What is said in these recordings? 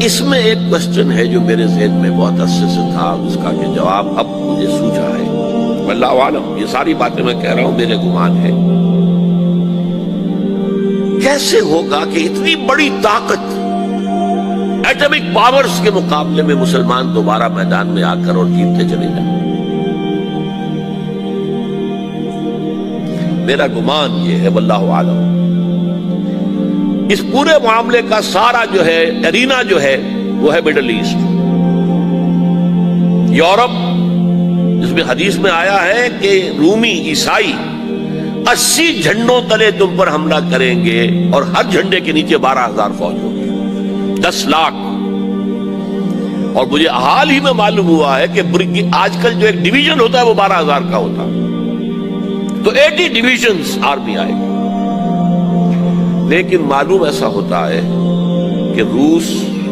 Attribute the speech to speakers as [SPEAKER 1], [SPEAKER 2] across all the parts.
[SPEAKER 1] اس میں ایک کوسچن ہے جو میرے ذہن میں بہت عرصے سے تھا، اس کا کہ جواب اب مجھے سوچا ہے۔ واللہ عالم، یہ ساری باتیں میں کہہ رہا ہوں میرے گمان ہے۔ کیسے ہوگا کہ اتنی بڑی طاقت ایٹمک پاورز کے مقابلے میں مسلمان دوبارہ میدان میں آ کر اور جیتتے چلے جائیں؟ میرا گمان یہ ہے، واللہ عالم، اس پورے معاملے کا سارا جو ہے ارینا جو ہے وہ ہے مڈل ایسٹ، یورپ، جس میں حدیث میں آیا ہے کہ رومی عیسائی 80 جھنڈوں تلے تم پر حملہ کریں گے اور ہر جھنڈے کے نیچے 12,000 فوج ہوگی، 10 لاکھ۔ اور مجھے حال ہی میں معلوم ہوا ہے کہ آج کل جو ایک ڈویژن ہوتا ہے وہ 12,000 کا ہوتا ہے، تو 80 ڈویژنز آرمی آئے گی۔ لیکن معلوم ایسا ہوتا ہے کہ روس،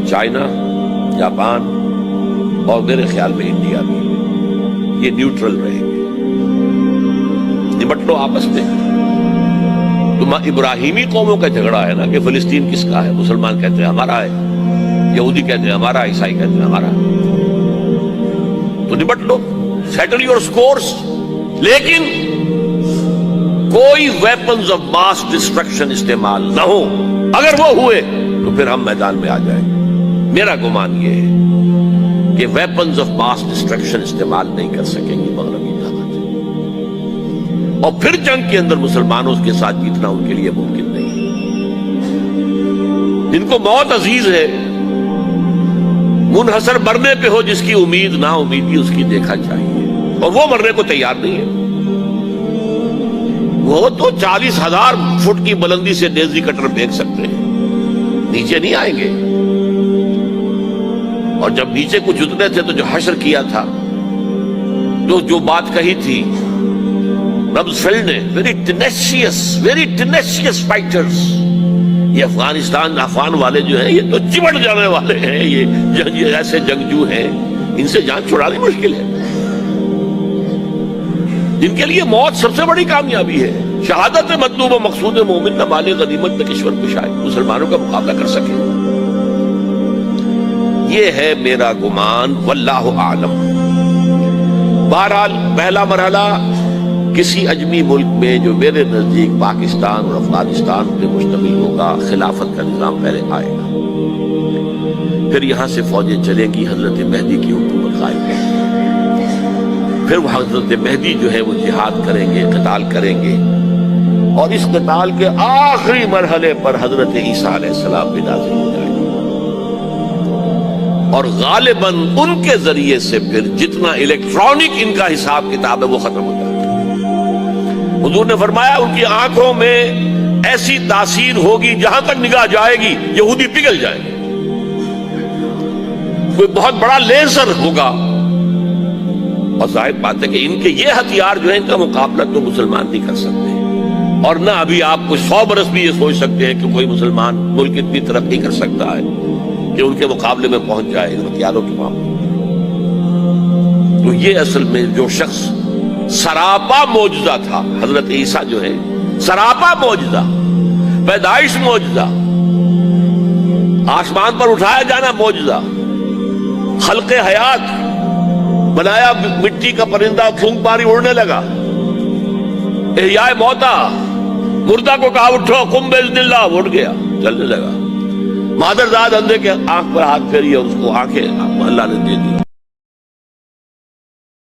[SPEAKER 1] چائنا، جاپان اور میرے خیال میں انڈیا بھی یہ نیوٹرل رہیں گے، نمٹ لو آپس میں۔ تو ابراہیمی قوموں کا جھگڑا ہے نا کہ فلسطین کس کا ہے، مسلمان کہتے ہیں ہمارا ہے، یہودی کہتے ہیں ہمارا، عیسائی کہتے ہیں ہمارا، تو نمٹ لو، سیٹل یور سکورز۔ لیکن کوئی ویپنز آف ماس ڈسٹرکشن استعمال نہ ہو، اگر وہ ہوئے تو پھر ہم میدان میں آ جائیں گے۔ میرا گمان یہ ہے کہ ویپنز آف ماس ڈسٹرکشن استعمال نہیں کر سکیں گی مغربی طاقت، اور پھر جنگ کے اندر مسلمانوں کے ساتھ جیتنا ان کے لیے ممکن نہیں ہے۔ جن کو موت عزیز ہے، منحصر مرنے پہ ہو جس کی امید، نا امیدی اس کی دیکھا چاہیے، اور وہ مرنے کو تیار نہیں ہے۔ وہ تو 40,000 فٹ کی بلندی سے ڈیزی کٹر پھینک سکتے ہیں، نیچے نہیں آئیں گے۔ اور جب نیچے کچھ اترے تھے تو جو حشر کیا تھا، جو بات کہی تھی رمزفیلڈ نے، ویری ٹینیشیس فائٹرز، یہ افغان والے جو ہیں یہ تو چمٹ جانے والے ہیں، یہ ایسے جنگجو ہیں، ان سے جان چھڑانی مشکل ہے، جن کے لیے موت سب سے بڑی کامیابی ہے۔ شہادت مطلوب و مقصود مومن نہ مال غنیمت نہ کشور کشائے، مسلمانوں کا مقابلہ کر سکے، یہ ہے میرا گمان، واللہ اعلم۔ بہرحال پہلا مرحلہ کسی اجمی ملک میں جو میرے نزدیک پاکستان اور افغانستان پہ مشتمل ہوگا، خلافت کا نظام پہلے آئے گا، پھر یہاں سے فوجیں چلیں گی، حضرت مہدی کی حکومت قائم ہوگی، پھر وہ حضرت مہدی جو ہے وہ جہاد کریں گے، قتال کریں گے، اور اس قتال کے آخری مرحلے پر حضرت عیسیٰ علیہ السلام بھی نازل ہو جائیں گے، اور غالباً ان کے ذریعے سے پھر جتنا الیکٹرانک ان کا حساب کتاب ہے وہ ختم ہو جائے گا۔ حضور نے فرمایا ان کی آنکھوں میں ایسی تاثیر ہوگی، جہاں تک نگاہ جائے گی یہودی پگھل جائیں گے، کوئی بہت بڑا لیزر ہوگا، اور ظاہر بات ہے کہ ان کے یہ ہتھیار جو ہے ان کا مقابلہ تو مسلمان نہیں کر سکتے، اور نہ ابھی آپ کو 100 برس بھی یہ سوچ سکتے ہیں کہ کوئی مسلمان ملک اتنی ترقی کر سکتا ہے کہ ان کے مقابلے میں پہنچ جائے ان ہتھیاروں کے معاملے۔ تو یہ اصل میں جو شخص سراپا معجزہ تھا، حضرت عیسیٰ جو ہے سراپا معجزہ، پیدائش معجزہ، آسمان پر اٹھایا جانا معجزہ، خلق حیات، بنایا مٹی کا پرندہ پھونک ماری اڑنے لگا، احیاء موتا، مردہ کو کہا اٹھو قم باذن اللہ، اٹھ گیا چلنے لگا، مادر زاد اندھے کے آنکھ پر ہاتھ پھیری اور اس کو آنکھیں اللہ نے دے دی۔